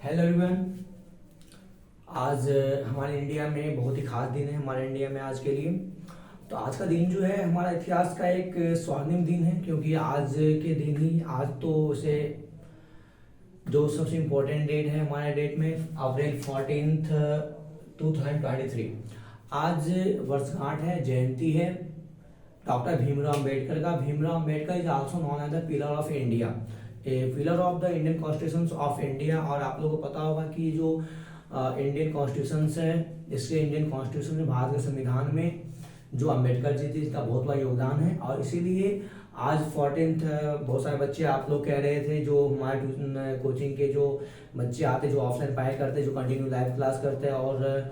Hello everyone. आज हमारे India में बहुत ही खास दिन है हमारे इंडिया में आज के लिए। तो आज का दिन जो है हमारा इतिहास का एक स्वर्णिम दिन है, क्योंकि आज के दिन ही आज तो उसे जो सबसे इम्पोर्टेंट डेट है हमारे डेट में अप्रैल 14 2023। आज वर्षगांठ है, जयंती है डॉक्टर भीमराव अम्बेडकर का। Bhimrao Ambedkar is also known as the pillar of India, a pillar of the Indian constitution of India. और आप लोगों को पता होगा कि जो इंडियन कॉन्स्टिट्यूशन है, इसके इंडियन कॉन्स्टिट्यूशन में भारत के संविधान में जो अम्बेडकर जी थे इसका बहुत बड़ा योगदान है। और इसीलिए आज 14 बहुत सारे बच्चे आप लोग कह रहे थे, जो हमारे कोचिंग के जो बच्चे आते जो ऑफलाइन पढ़ाई करते, जो कंटिन्यू लाइव क्लास करते हैं, और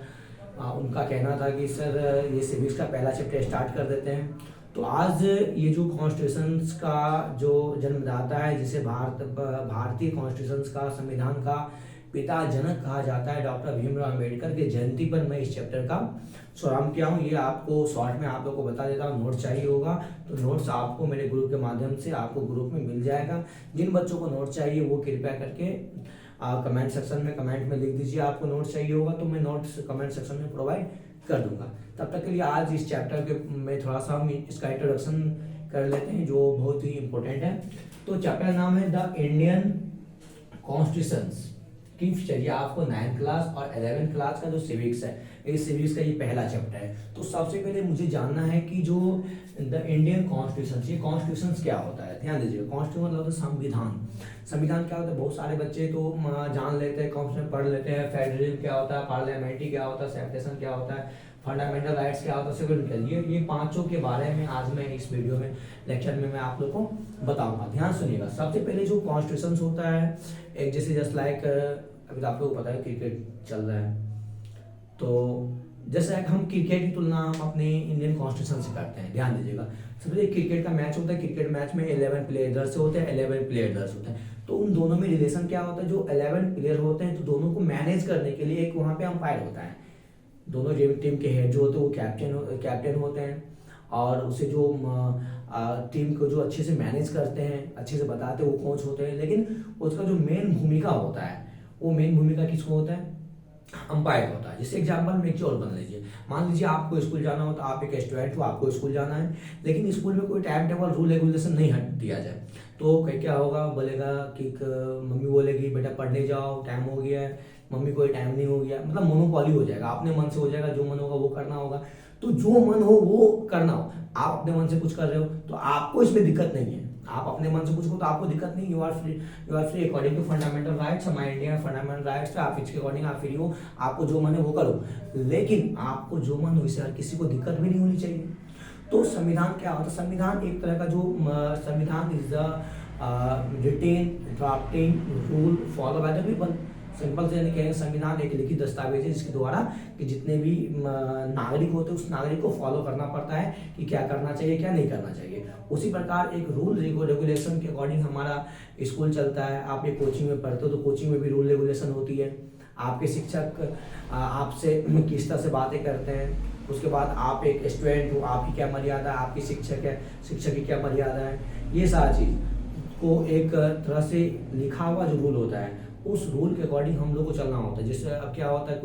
उनका कहना था कि सर ये सिविक्स का पहला चैप्टर स्टार्ट कर देते हैं। तो आज ये जो कॉन्स्टिट्यूशन का जो जन्मदाता है, जिसे भारतीय कॉन्स्टिट्यूशन का संविधान का पिता जनक कहा जाता है, डॉक्टर भीमराव अम्बेडकर के जयंती पर मैं इस चैप्टर का शुभारंभ किया हूँ। ये आपको शॉर्ट में आप लोग को बता देता हूँ। नोट चाहिए होगा तो नोट्स आपको मेरे ग्रुप के माध्यम से आपको ग्रुप में मिल जाएगा। जिन बच्चों को नोट चाहिए वो कृपया करके कमेंट सेक्शन में कमेंट में लिख दीजिए आपको नोट चाहिए होगा, तो मैं नोट्स कमेंट सेक्शन में प्रोवाइड कर दूंगा। तब तक के लिए आज इस चैप्टर के में थोड़ा सा हम इसका इंट्रोडक्शन कर लेते हैं, जो बहुत ही इंपॉर्टेंट है। तो चैप्टर का नाम है द इंडियन कॉन्स्टिट्यूशन की। चलिए आपको 9th क्लास और 11th क्लास का जो सिविक्स है, इस सिविक्स का ये पहला चैप्टर है। तो सबसे पहले मुझे जानना है कि जो द इंडियन कॉन्स्टिट्यूशन, ये कॉन्स्टिट्यूशन क्या होता है। ध्यान दीजिए, कॉन्स्टिट्यूशन मतलब संविधान। संविधान क्या होता है, बहुत सारे बच्चे तो जान लेते हैं, कॉन्स्टिट्यूशन पढ़ लेते हैं। फेडरलिज्म क्या होता है, पार्लियामेंट्री क्या होता है, सेपरेशन क्या होता है, फंडामेंटल राइट्स क्या होता है, सिक्योरिटी। ये पांचों के बारे में आज मैं इस वीडियो में लेक्चर में मैं आप लोग को बताऊंगा। ध्यान सुनिएगा। सबसे पहले जो कॉन्स्टिट्यूशन होता है, एक जैसे जस्ट लाइक अभी आप लोगों को पता है क्रिकेट चल रहा है, तो जैसे हम क्रिकेट की तुलना हम अपने इंडियन कॉन्स्टिट्यूशन से करते हैं। ध्यान दीजिएगा, सबसे क्रिकेट का मैच होता है, क्रिकेट मैच में 11 प्लेयर इधर से होते हैं, 11 प्लेयर इधर से होते हैं। तो उन दोनों में रिलेशन क्या होता है, जो 11 प्लेयर होते हैं तो दोनों को मैनेज करने के लिए एक वहाँ पे अंपायर होता है। दोनों टीम के हेड जो होते हैं वो कैप्टन होते हैं, और उसे जो टीम को जो अच्छे से मैनेज करते हैं, अच्छे से बताते हैं, वो कोच होते हैं। लेकिन उसका जो मेन भूमिका होता है, वो मेन भूमिका किसको होता है, अंपायर होता है। जैसे एग्जाम्पल में एक और बन लीजिए, मान लीजिए आपको स्कूल जाना हो, तो आप एक स्टूडेंट हो, आपको स्कूल जाना है, लेकिन स्कूल में कोई टाइम टेबल रूल रेगुलेशन नहीं हट दिया जाए, तो क्या होगा, बोलेगा कि मम्मी बोलेगी बेटा पढ़ने जाओ, टाइम हो गया है, मम्मी कोई टाइम नहीं हो गया, मतलब मोनोपॉली हो जाएगा, अपने मन से हो जाएगा, जो मन होगा वो करना होगा। तो जो मन हो वो करना हो, आप अपने मन से कुछ कर रहे हो तो आपको इसमें दिक्कत नहीं है। आप अपने मन से कुछ हो तो आपको दिक्कत नहीं, you are free according to fundamental rights. हमारे इंडिया में फंडामेंटल राइट्स है, आप इसके अकॉर्डिंग आप फ्री हो, आपको जो मन है वो करो, लेकिन आपको जो मन हो इससे हर किसी को दिक्कत भी नहीं होनी चाहिए। तो संविधान क्या होता है, संविधान एक तरह का जो संविधान is the written drafting rule follow by the people. Simple से यानी कहेंगे संविधान एक लिखित दस्तावेज है, जिसके द्वारा कि जितने भी नागरिक होते हैं उस नागरिक को फॉलो करना पड़ता है कि क्या करना चाहिए क्या नहीं करना चाहिए। उसी प्रकार एक रूल रेगुलेशन के अकॉर्डिंग हमारा स्कूल चलता है। आप एक कोचिंग में पढ़ते हो तो कोचिंग में भी रूल रेगुलेशन होती है। आपके शिक्षक आपसे किस तरह से बातें करते हैं, उसके बाद आप एक स्टूडेंट हो, आपकी क्या मर्यादा, आपकी शिक्षक की क्या मर्यादा है, ये सारा चीज को एक तरह से लिखा हुआ जो रूल होता है, उस रूल के अकॉर्डिंग हम लोग को चलना होता है। जैसे अब क्या होता है,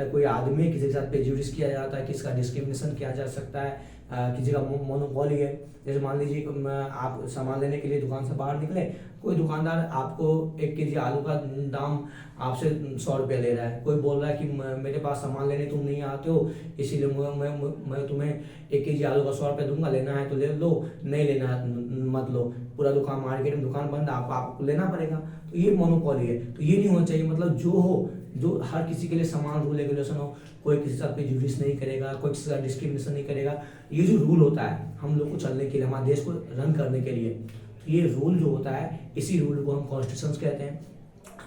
कोई आदमी किसी के साथ प्रेजुडिस किया जाता है, किसी का डिस्क्रिमिनेशन किया जा सकता है, किसी का मोनोपोली है। जैसे मान लीजिए आप सामान लेने के लिए दुकान से बाहर निकले, कोई दुकानदार आपको 1 केजी आलू का दाम आपसे 100 रुपया ले रहा है, कोई बोल रहा है कि मेरे पास सामान लेने तुम नहीं आते हो, इसीलिए मैं तुम्हें 1 केजी आलू का 100 रुपया दूंगा, लेना है तो ले लो, नहीं लेना मत लो। पूरा दुकान मार्केट में दुकान बंद, आपको लेना पड़ेगा। तो ये मोनोपोली है, तो ये नहीं होना चाहिए। मतलब जो हो, जो हर किसी के लिए समान रूल रेगुलेशन हो, कोई किसी से प्रेजुडिस नहीं करेगा, कोई किसी का डिस्क्रिमिनेशन नहीं करेगा। ये जो रूल होता है हम लोग को चलने के लिए, हमारे देश को रन करने के लिए, तो ये रूल जो होता है, इसी रूल को हम कॉन्स्टिट्यूशन कहते हैं।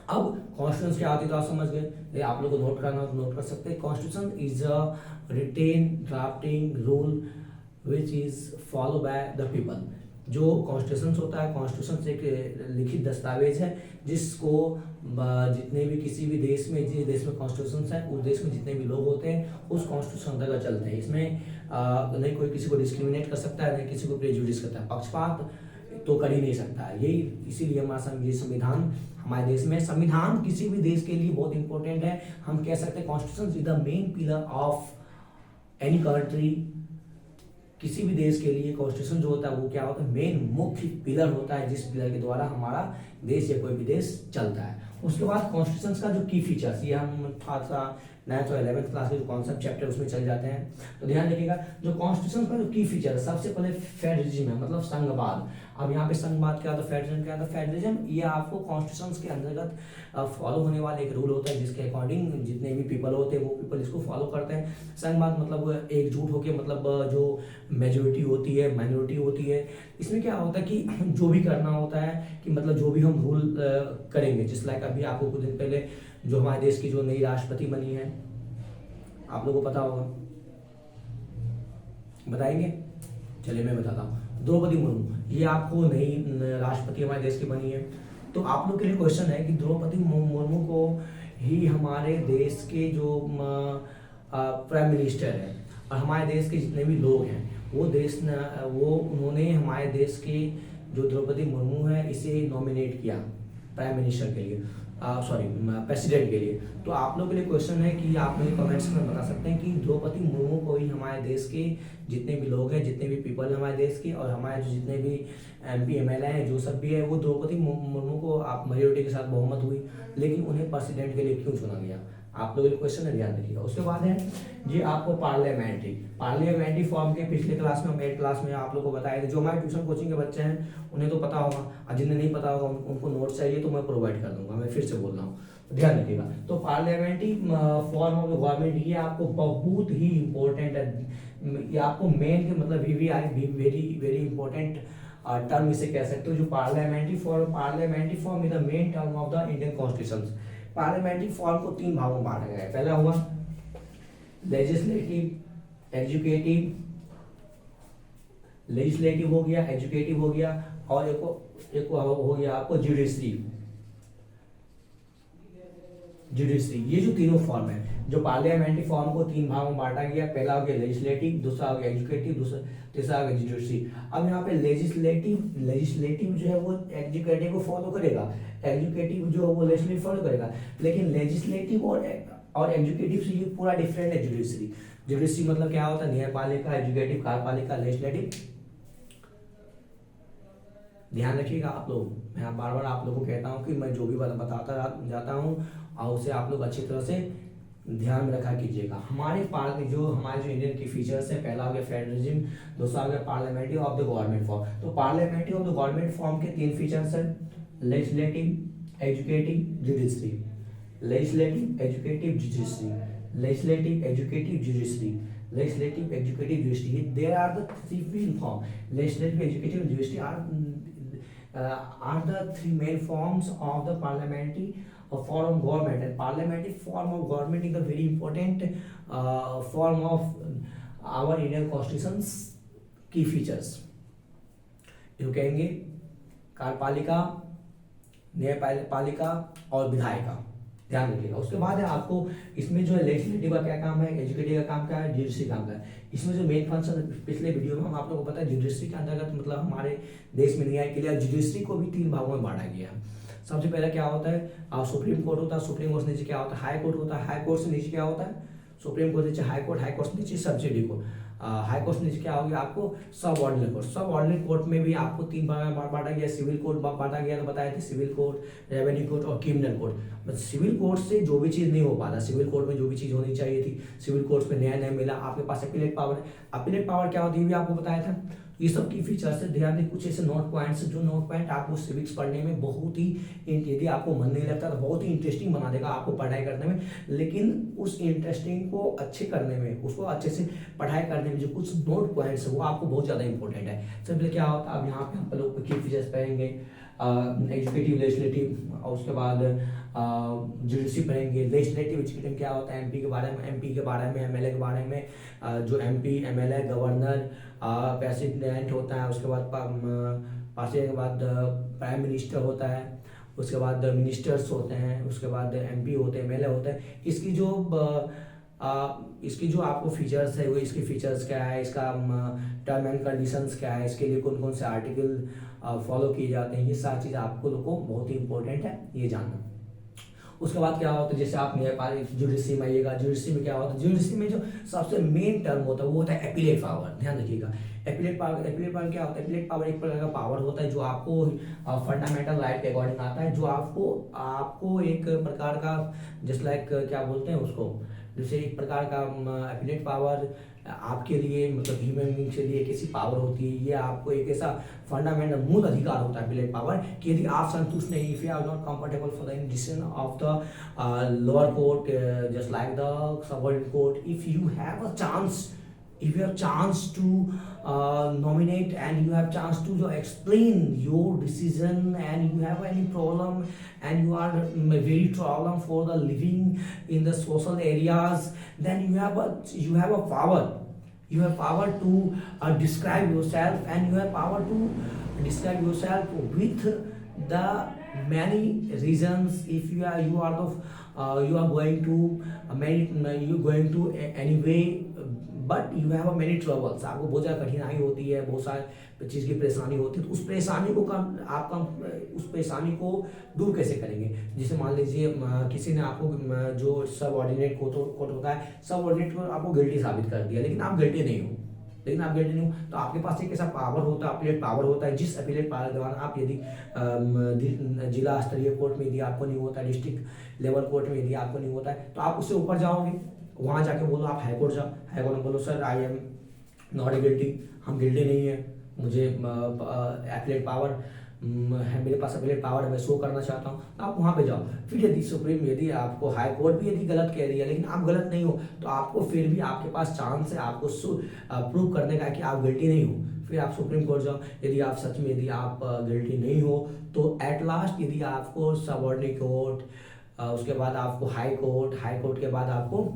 अब कॉन्स्टिट्यूशन क्या आती है तो आप समझ गए, ये आप लोग को नोट करना तो नोट कर सकते हैं। Constitution is a written drafting rule which is follow by the people. जो कॉन्स्टिट्यूशन होता है, कॉन्स्टिट्यूशन एक लिखित दस्तावेज है, जिसको जितने भी किसी भी देश में, जिस देश में कॉन्स्टिट्यूशन है उस देश में जितने भी लोग होते हैं उस कॉन्स्टिट्यूशन अंतर्गत चलते हैं। इसमें नहीं कोई किसी को डिस्क्रिमिनेट कर सकता है, नहीं किसी को प्रेजुडिस करता है। पक्षपात तो कर ही नहीं सकता है। यही इसीलिए ये संविधान हमारे देश में, संविधान किसी भी देश के लिए बहुत इंपॉर्टेंट है। हम कह सकते हैं constitution is the main pillar of any country. किसी भी देश के लिए कॉन्स्टिट्यूशन जो होता है वो क्या होता है, मेन मुख्य पिलर होता है, जिस पिलर के द्वारा हमारा देश या कोई भी देश चलता है। उसके बाद कॉन्स्टिट्यूशन का जो की फीचर्स, ये हम थोड़ा सा 9th और 11th क्लास के जो कॉन्सेप्ट चैप्टर उसमें चल जाते हैं, तो ध्यान रखिएगा। जो कॉन्स्टिट्यूशन का जो की फीचर है, सबसे पहले फेडरलिज्म है, मतलब संघवाद। अब यहाँ पे संघवाद क्या होता है, फेडरलिज्म क्या होता है, फेडरलिज्म ये आपको कॉन्स्टिट्यूशन के अंतर्गत फॉलो होने वाला एक रूल होता है, जिसके अकॉर्डिंग जितने भी पीपल होते हैं वो पीपल इसको फॉलो करते हैं। संघवाद मतलब एकजुट होकर, मतलब जो मेजोरिटी होती है, माइनॉरिटी होती है, इसमें क्या होता है कि जो भी करना होता है कि मतलब जो भी हम रूल करेंगे, जिस लाइक अभी आपको कुछ दिन पहले जो हमारे देश की जो नई राष्ट्रपति बनी है, आप लोगों को पता होगा, बताएंगे? चलिए मैं बताता हूँ। द्रौपदी मुर्मू, ये आपको नई राष्ट्रपति हमारे देश की बनी है। तो आप लोग के लिए क्वेश्चन है कि द्रौपदी मुर्मू को ही हमारे देश के जो प्राइम मिनिस्टर है और हमारे देश के जितने भी लोग हैं, वो उन्होंने हमारे देश के जो द्रौपदी मुर्मू है इसे नॉमिनेट किया प्राइम मिनिस्टर के लिए, प्रेसिडेंट के लिए। तो आप लोगों के लिए क्वेश्चन है कि आप मुझे कमेंट्स में बता सकते हैं कि द्रौपदी मुर्मू को ही हमारे देश के जितने भी लोग हैं, जितने भी पीपल हैं हमारे देश के, और हमारे जो जितने भी MP MLA हैं, जो सब भी है, वो द्रौपदी मुर्मू को आप मेजोरिटी के साथ बहुमत हुई, लेकिन उन्हें प्रेसिडेंट के लिए क्यों चुना गया? आप लोगों के क्वेश्चन है, ध्यान रखिएगा। उसके बाद है ये आपको पार्लियामेंट्री फॉर्म के पिछले क्लास में, 8 क्लास में आप लोग को बताया था। जो हमारे ट्यूशन कोचिंग के बच्चे हैं उन्हें तो पता होगा, और जिन्हें नहीं पता होगा उनको नोट चाहिए तो मैं प्रोवाइड कर दूंगा। मैं फिर से बोल रहा हूँ, ध्यान रखिएगा। तो पार्लियामेंट्री फॉर्म ऑफ गवर्नमेंट ये आपको बहुत ही इंपॉर्टेंट है, ये आपको मेन के मतलब वेरी इंपॉर्टेंट टर्म इसे कह सकते हो। जो parliamentary form is the main term of the Indian constitution. Parliamentary form को 3 भागों में बांटा गया है। पहला हुआ लेजिस्लेटिव हो गया, एजुकेटिव हो गया, और एक हो गया आपको जुडिशरी। ये जो तीनों फॉर्म है, जो पार्लियामेंट्री फॉर्म को 3 भागों में बांटा गया, पहला हो गया लेजिस्लेटिव, दूसरा हो गया एजुकेटिव, तीसरा हो गया जुडिशरी। अब यहाँ पे लेजिस्लेटिव जो है वो एजुकेटिव को फॉलो करेगा, एजुकेटिव जो है वो लेजिस्लेटिव फॉलो करेगा, लेकिन लेजिस्लेटिव और एजुकेटिव से ये पूरा डिफरेंट है। जुडिशरी मतलब क्या होता है, न्यायपालिका, एजुकेटिव कार्यपालिका, लेजिस्लेटिव। ध्यान रखिएगा आप लोग, मैं बार बार आप लोगों को कहता हूँ कि मैं जो भी बताता जाता हूँ और उसे आप लोग अच्छी तरह से ध्यान में रखा कीजिएगा। हमारे जो इंडियन की फीचर्स है, पहला हो गया फेडरलिज्म, दूसरा हो गया parliamentary of the government form. तो parliamentary of the government form के 3 फीचर्स हैं, legislative, executive, judiciary. Legislative, executive, judiciary, there are the 3 main form. Legislative, executive, and judiciary are the 3 main forms of the parliamentary form of government. And parliamentary form of government is a very important form of our Indian Constitution's key features. जो कहेंगे कार्यपालिका, न्यायपालिका और विधायिका, ध्यान रखिएगा। उसके बाद है आपको इसमें जो है लेजिस्लेटिव का क्या काम है, एजुकेटिव का काम क्या है, जुडिशरी काम क्या है। इसमें जो मेन फंक्शन पिछले वीडियो में हम आप लोगों को पता है, जुडिशरी के अंतर्गत मतलब हमारे देश में न्याय के लिए जुडिशरी को भी 3 भागों में बांटा गया है। सबसे पहले क्या होता है, सुप्रीम कोर्ट होता है, सुप्रीम कोर्ट से नीचे क्या होता है, हाई कोर्ट होता है, हाई कोर्ट से नीचे क्या होता है, सुप्रीम कोर्ट से नीचे हाई कोर्ट, हाई कोर्ट से नीचे सब्सिडी कोर्ट, हाई कोर्ट से नीचे क्या होगी आपको सब ऑर्डिनरी कोर्ट। सब ऑर्डिनरी कोर्ट में भी आपको 3 भाग में बांटा गया। सिविल कोर्ट बांटा गया, तो बताए थे सिविल कोर्ट, रेवेन्यू कोर्ट और क्रिमिनल कोर्ट। सिविल कोर्ट से जो भी चीज़ नहीं हो पाता, सिविल कोर्ट में जो भी चीज़ होनी चाहिए थी, सिविल कोर्ट में न्याय नहीं मिला, आपके पास अपीलेट पावर है। अपीलेट पावर क्या होती है भी आपको बताया था। ये सब की फीचर्स है, ध्यान दें कुछ ऐसे नोट पॉइंट्स, जो नोट पॉइंट आपको सिविक्स पढ़ने में बहुत ही, यदि आपको मन नहीं लगता तो बहुत ही इंटरेस्टिंग बना देगा आपको पढ़ाई करने में। लेकिन उस इंटरेस्टिंग को अच्छे करने में, उसको अच्छे से पढ़ाई करने में जो कुछ नोट पॉइंट्स है वो आपको बहुत ज़्यादा इंपॉर्टेंट है। सबसे पहले क्या होता है, अब यहाँ पे हम लोग की फीचर्स पढ़ेंगे, एजुकेटिव, लेजिस्लेटिव, और उसके बाद जुडिशरी पढ़ेंगे। लेजिस्लेटिव एजुकेटिव क्या होता है, एमपी के बारे में, एमएलए के बारे में, जो एमपी एमएलए गवर्नर प्रेसिडेंट होता है, उसके बाद पास के बाद प्राइम मिनिस्टर होता है, उसके बाद मिनिस्टर्स होते हैं, उसके बाद एमपी होते हैं, एमएलए होते हैं। इसकी जो आपको फीचर्स है वो, इसके फीचर्स क्या है, इसका टर्म एंड कंडीशंस क्या है, इसके लिए कौन कौन से आर्टिकल फॉलो किए जाते हैं। ये सारी चीज़ आपको लोग को बहुत ही इंपॉर्टेंट है ये जानना। उसके बाद क्या होता है, जैसे आप न्यायपालिक जुडिशरी में आइएगा, जुडिशरी में क्या होता है, जुडिशरी में जो सबसे मेन टर्म होता है वो होता है एपीलेट पावर। ध्यान रखिएगा, एपीलेट पावर क्या होता है, एपीलेट पावर एक प्रकार का पावर होता है जो आपको फंडामेंटल राइट के अकॉर्डिंग आता है, जो आपको आपको एक प्रकार का जस्ट लाइक क्या बोलते हैं उसको, जैसे एक प्रकार का एपीलेट पावर आपके लिए मतलब ह्यूमन बींग के लिए एक ऐसी पावर होती है, ये आपको एक ऐसा फंडामेंटल मूल अधिकार होता है एपीलेट पावर कि यदि आप संतुष्ट नहीं, if you are not comfortable for the decision of the lower court just like the subordinate court, if you have a chance, if you have chance to nominate and you have chance to explain your decision and you have any problem and you are very problem for the living in the social areas, then you have a power, you have power to describe yourself and you have power to describe yourself with the many reasons. If you are you are going to anyway, but you have many troubles, आपको बहुत ज़्यादा कठिनाई होती है, बहुत सारे चीज़ की परेशानी होती है, तो उस परेशानी को उस परेशानी को दूर कैसे करेंगे। जैसे मान लीजिए किसी ने आपको जो सब ऑर्डिनेट कोर्ट होता है, सब ऑर्डिनेट को आपको गिल्टी साबित कर दिया, लेकिन आप गिल्टी नहीं हो, तो आपके पास एक ऐसा पावर होता है, अपीलेट पावर होता है, जिस अपीलेट पावर के दौरान आप यदि जिला स्तरीय कोर्ट में यदि आपको नहीं होता, डिस्ट्रिक्ट लेवल कोर्ट में यदि आपको नहीं होता है, तो आप उससे ऊपर जाओगे, वहाँ जाके बोलो आप हाईकोर्ट जाओ, हाईकोर्ट में बोलो sir I am not guilty, हम गिल्टी नहीं है, मुझे अपीलेट पावर है, मेरे पास अपीलेट पावर है, मैं शो करना चाहता हूँ, तो आप वहाँ पे जाओ। फिर यदि आपको हाई कोर्ट भी यदि गलत कह रही है लेकिन आप गलत नहीं हो, तो आपको फिर भी आपके पास चांस है आपको प्रूव करने का कि आप गिल्टी नहीं हो। फिर आप सुप्रीम कोर्ट जाओ, यदि आप सच में यदि आप गिल्टी नहीं हो, तो एट लास्ट यदि आपको सबऑर्डिनेट कोर्ट, उसके बाद आपको हाई कोर्ट के बाद आपको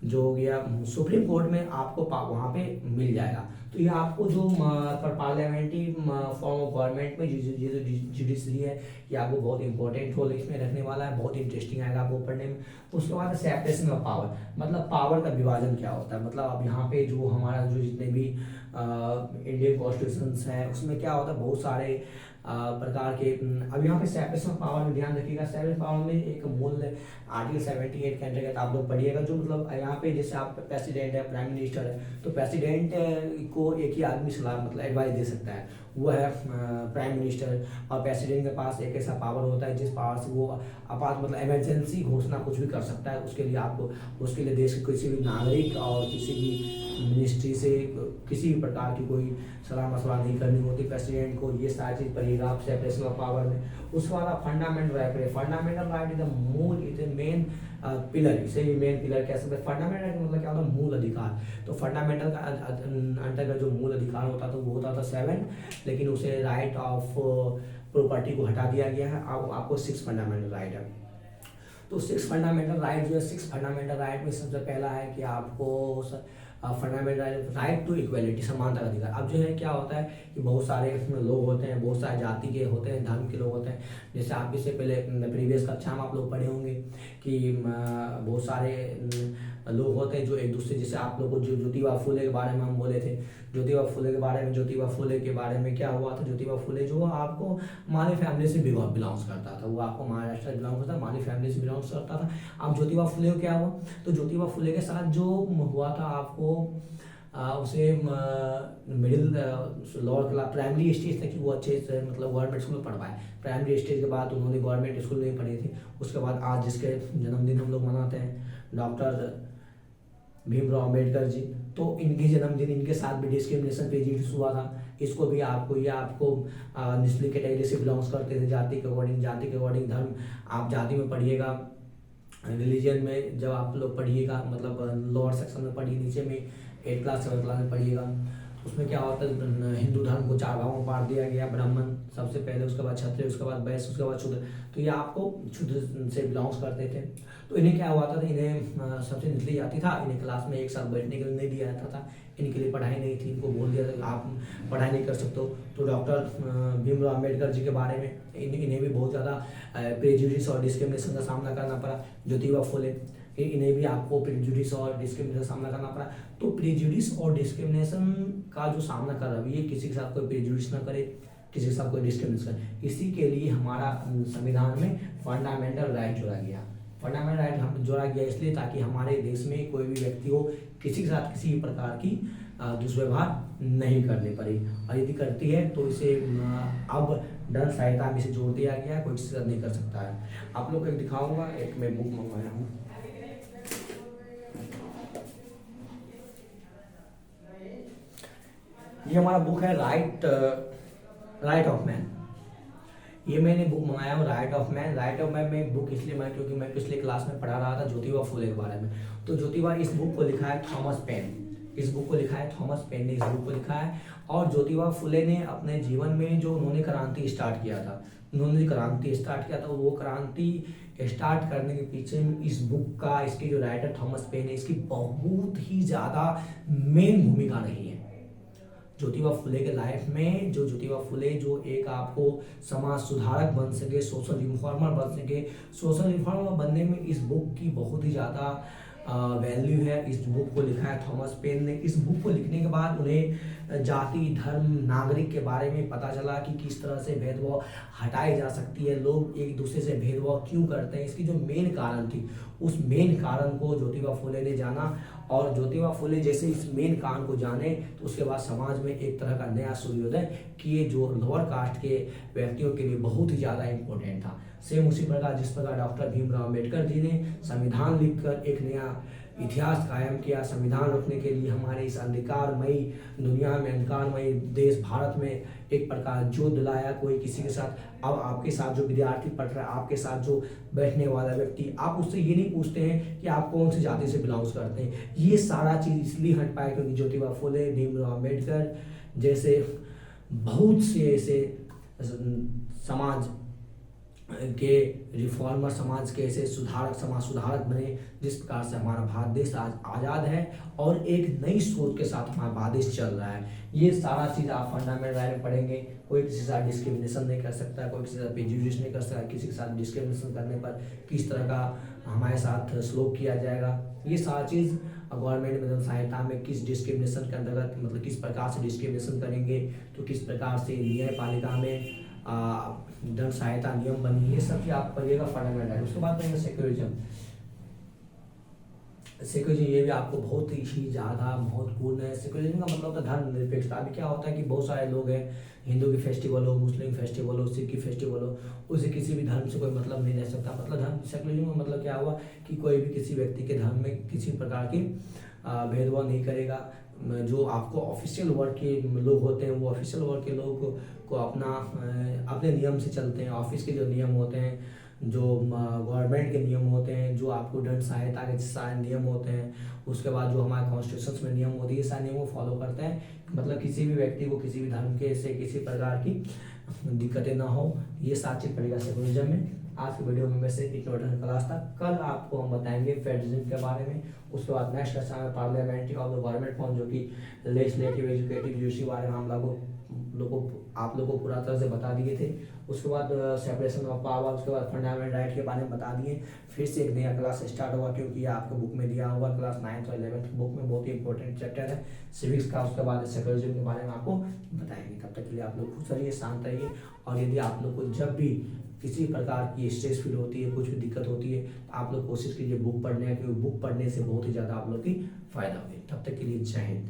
जो हो गया सुप्रीम कोर्ट में आपको वहाँ पे मिल जाएगा। तो ये आपको जो पार्लियामेंट्री फॉर्म ऑफ गवर्नमेंट में जुडिशरी है, ये आपको बहुत इंपॉर्टेंट रोल इसमें रखने वाला है, बहुत इंटरेस्टिंग आएगा आपको पढ़ने में। उसके बाद सेपरेशन ऑफ पावर, मतलब पावर का विभाजन क्या होता है, मतलब अब यहाँ पे जो हमारा जो जितने भी इंडियन कॉन्स्टिट्यूशन है उसमें क्या होता है, बहुत सारे प्रकार के अब यहाँ पे सेपरेशन ऑफ पावर में ध्यान रखिएगा। सेपरेशन पावर में एक मूल आर्टिकल 78 के अंतर्गत आप लोग पढ़िएगा, जो मतलब यहाँ पे जैसे आप प्रेसिडेंट है, प्राइम मिनिस्टर है, तो प्रेसिडेंट को एक ही आदमी सलाह मतलब एडवाइस दे सकता है, वो है प्राइम मिनिस्टर। और प्रेसिडेंट के पास एक ऐसा पावर होता है जिस पावर से वो आपात मतलब इमरजेंसी घोषणा कुछ भी कर सकता है। उसके लिए देश के किसी भी नागरिक और किसी भी मिनिस्ट्री से किसी भी प्रकार की कोई सलाह मशवरा नहीं करनी होती प्रेसिडेंट को। ये सारी चीज़ पढ़िएगा आप सेपरेशन ऑफ पावर में। उसके बाद आप fundamental right is the main pillar, इसे भी मेन पिलर कह सकते हैं। फंडामेंटल राइट मतलब क्या होता है, मूल अधिकार। तो फंडामेंटल का अंतर्गत जो मूल अधिकार होता था वो होता था 7, लेकिन उसे राइट ऑफ प्रॉपर्टी को हटा दिया गया है। अब आपको 6 फंडामेंटल राइट है। तो 6 फंडामेंटल राइट जो है, 6 फंडामेंटल राइट में सबसे पहला है कि आपको फंडामेंटल राइट टू इक्वलिटी, समानता का अधिकार। अब जो है क्या होता है कि बहुत सारे लोग होते हैं, बहुत सारे जाति के होते हैं, धर्म के लोग होते हैं। जैसे आप इससे पहले प्रीवियस कक्षा में आप लोग पढ़े होंगे कि बहुत सारे लोग होते हैं जो एक दूसरे, जैसे आप लोग को जो ज्योतिबा फुले के बारे में हम बोले थे, ज्योतिबा फुले के बारे में क्या हुआ था, ज्योतिबा फुले जो आपको माली फैमिली से बिलोंग्स करता था, वो आपको महाराष्ट्र बिलोंग करता था, माली फैमिली से बिलोंग्स करता था। अब ज्योतिबा फुले को क्या हुआ, तो ज्योतिबा फुले के साथ जो हुआ था आपको उसे middle lower class primary stage तक वो अच्छे से मतलब गवर्नमेंट स्कूल में पढ़ पाए। प्राइमरी स्टेज के बाद उन्होंने गवर्नमेंट स्कूल में पढ़ी थी। उसके बाद आज जिसके जन्मदिन हम लोग मनाते हैं, डॉक्टर भीमराव अम्बेडकर जी, तो इनके जन्मदिन, इनके साथ भी डिस्क्रिमिनेशन प्रेजुडिस हुआ था। इसको भी आपको निचली कैटेगरी से बिलोंग्स करते थे, जाति के अकॉर्डिंग धर्म आप जाति में पढ़िएगा। रिलीजन में जब आप लोग पढ़िएगा मतलब लोअर सेक्शन में पढ़िए, नीचे में 8 क्लास 7 क्लास में पढ़िएगा। उसमें क्या होता है, हिंदू धर्म को 4 भागों में बांट दिया गया, ब्राह्मण सबसे पहले, उसके बाद क्षत्रिय, उसके बाद वैश्य, उसके बाद शूद्र। तो ये आपको शूद्र से बिलोंग्स करते थे। तो इन्हें क्या हुआ था, इन्हें सबसे निचली जाति था, इन्हें क्लास में एक साथ बैठने के लिए नहीं दिया जाता था, इनके लिए पढ़ाई नहीं थी, इनको बोल दिया था कि आप पढ़ाई नहीं कर सकते हो। तो डॉक्टर भीमराव अम्बेडकर जी के बारे में इन्हें भी बहुत ज़्यादा प्रेजुडिस और डिस्क्रिमिनेशन का सामना करना पड़ा। ज्योतिबा फुले, इन्हें भी आपको प्रेजुडिस और डिस्क्रिमिनेशन का सामना करना पड़ा। तो प्रेजुडिस और डिस्क्रिमिनेशन का जो सामना कर रहा है, ये किसी के साथ कोई प्रेजुडिस ना करे, किसी के साथ कोई डिस्क्रिमिनेशन। इसी के लिए हमारा संविधान में फंडामेंटल राइट जोड़ा गया। फंडामेंटल राइट हम जोड़ा गया इसलिए ताकि हमारे देश में कोई भी व्यक्ति हो किसी के साथ किसी भी प्रकार की दुष्व्यवहार नहीं करनी पड़े, और यदि करती है तो इसे अब दंड संहिता में इसे जोड़ दिया गया है, कोई किसी से नहीं कर सकता है। आप लोग को एक दिखाऊंगा, एक मैं बुक मंगवाया हूँ। ये हमारा बुक है राइट ऑफ मैन। ये मैंने बुक मंगाया हूँ right of man. Right of man में बुक इसलिए मैं क्योंकि मैं पिछले क्लास में पढ़ा रहा था ज्योतिबा फुले के बारे में। तो ज्योतिबा, इस बुक को लिखा है थॉमस पेन। इस बुक को लिखा है थॉमस पेन ने इस बुक को लिखा है। और ज्योतिबा फुले ने अपने जीवन में जो उन्होंने क्रांति स्टार्ट किया था, वो क्रांति स्टार्ट करने के पीछे इस बुक का, इसके जो राइटर थॉमस पेन है, इसकी बहुत ही ज़्यादा मेन भूमिका रही है ज्योतिबा फुले के लाइफ में। जो ज्योतिबा फुले जो एक आपको समाज सुधारक बन सके, सोशल रिफॉर्मर बन सके, सोशल रिफॉर्मर बनने में इस बुक की बहुत ही ज़्यादा वैल्यू है। इस बुक को लिखा है थॉमस पेन ने। इस बुक को लिखने के बाद उन्हें जाति, धर्म, नागरिक के बारे में पता चला कि किस तरह से भेदभाव हटाई जा सकती है, लोग एक दूसरे से भेदभाव क्यों करते हैं। इसकी जो मेन कारण थी, उस मेन कारण को ज्योतिबा फुले ने जाना, और ज्योतिबा फुले जैसे इस मेन कारण को जाने तो उसके बाद समाज में एक तरह का नया सूर्योदय किए जो लोअर कास्ट के व्यक्तियों के लिए बहुत ही ज़्यादा इम्पोर्टेंट था। सेम उसी प्रकार जिस प्रकार डॉक्टर भीमराव अम्बेडकर जी ने संविधान लिखकर एक नया इतिहास कायम किया, संविधान रखने के लिए हमारे इस अंधकारमयी दुनिया में, अंधकारमयी देश भारत में एक प्रकार जो दिलाया। कोई किसी के साथ, अब आपके साथ जो विद्यार्थी पढ़ रहा है, आपके साथ जो बैठने वाला व्यक्ति, आप उससे ये नहीं पूछते हैं कि आप कौन सी जाति से बिलोंग्स करते हैं। ये सारा चीज़ इसलिए हट पाया क्योंकि ज्योतिबा फुले, भीमराव अम्बेडकर जैसे बहुत से ऐसे समाज के रिफॉर्मर, समाज के ऐसे सुधारक, समाज सुधारक बने जिस प्रकार से हमारा भारत देश आज आज़ाद है और एक नई सोच के साथ हमारा भारत देश चल रहा है। ये सारा चीज़ आप फंडामेंटल राइट में पढ़ेंगे। कोई किसी के साथ डिस्क्रिमिनेशन नहीं कर सकता, कोई किसी के साथ प्रेजुडिस नहीं कर सकता, किसी के साथ डिस्क्रिमिनेशन करने पर किस तरह का हमारे साथ सलूक किया जाएगा। ये सारा चीज़ गवर्नमेंट में संहिता में किस डिस्क्रिमिनेशन के अंतर्गत, मतलब किस प्रकार से डिस्क्रिमिनेशन करेंगे तो किस प्रकार से न्यायपालिका में दंड सहायता नियम बनी, ये सब आप पढ़िएगा फंडामेंटल राइट। उसके बाद पढ़ेंगे सेक्युलरिज्म। ये भी आपको बहुत ही ज़्यादा महत्वपूर्ण है। सेक्युलरिज्म का मतलब होता है धर्मनिरपेक्षता। अभी क्या होता है कि बहुत सारे लोग हैं, हिंदू की फेस्टिवल हो, मुस्लिम फेस्टिवल हो, सिख की फेस्टिवल हो, उसे किसी भी धर्म से कोई मतलब नहीं रह सकता। मतलब धर्म सेक्युलरिज्म का मतलब क्या हुआ कि कोई भी किसी व्यक्ति के धर्म में किसी प्रकार की भेदभाव नहीं करेगा। जो आपको ऑफिशियल वर्क के लोग होते हैं, वो ऑफिशियल वर्क के लोग को अपने नियम से चलते हैं। ऑफिस के जो नियम होते हैं, जो गवर्नमेंट के नियम होते हैं, जो आपको दंड सहायता के सारे नियम होते हैं, उसके बाद जो हमारे कॉन्स्टिट्यूशन में नियम होते हैं, ये सारे नियमों को फॉलो करते हैं। मतलब किसी भी व्यक्ति को किसी भी धर्म के से किसी प्रकार की दिक्कतें ना हो, ये सात चीज पड़ेगा सेक्युलरिज्म में। आज की वीडियो में से इग्नोरेंस क्लास था। कल आपको हम बताएंगे फेडरलिज्म के बारे में। उसके बाद नेक्स्ट क्लास में parliamentary of the government form, जो कि लेजिस्लेटिव, एजुकेटिव, जुडिशरी बारे में हम आप लोगों को पूरा तरह से बता दिए थे। उसके बाद सेपरेशन ऑफ पावर, उसके बाद फंडामेंटल राइट के बारे में बता दिए। फिर से एक नया क्लास स्टार्ट होगा क्योंकि आपके बुक में दिया होगा। क्लास 9th और 11th बुक में बहुत ही इंपॉर्टेंट चैप्टर है सिविक्स का। उसके बाद सेक्युलरिज्म के बारे में आपको बताएंगे। तब तक के लिए आप लोग खुश रहिए, शांत रहिए। और यदि आप लोग को जब भी किसी प्रकार की स्ट्रेस फील होती है, कुछ भी दिक्कत होती है, तो आप लोग कोशिश कीजिए बुक पढ़ने की, क्योंकि बुक पढ़ने से बहुत ही ज़्यादा आप लोग की फायदा होगी। तब तक के लिए जय हिंद।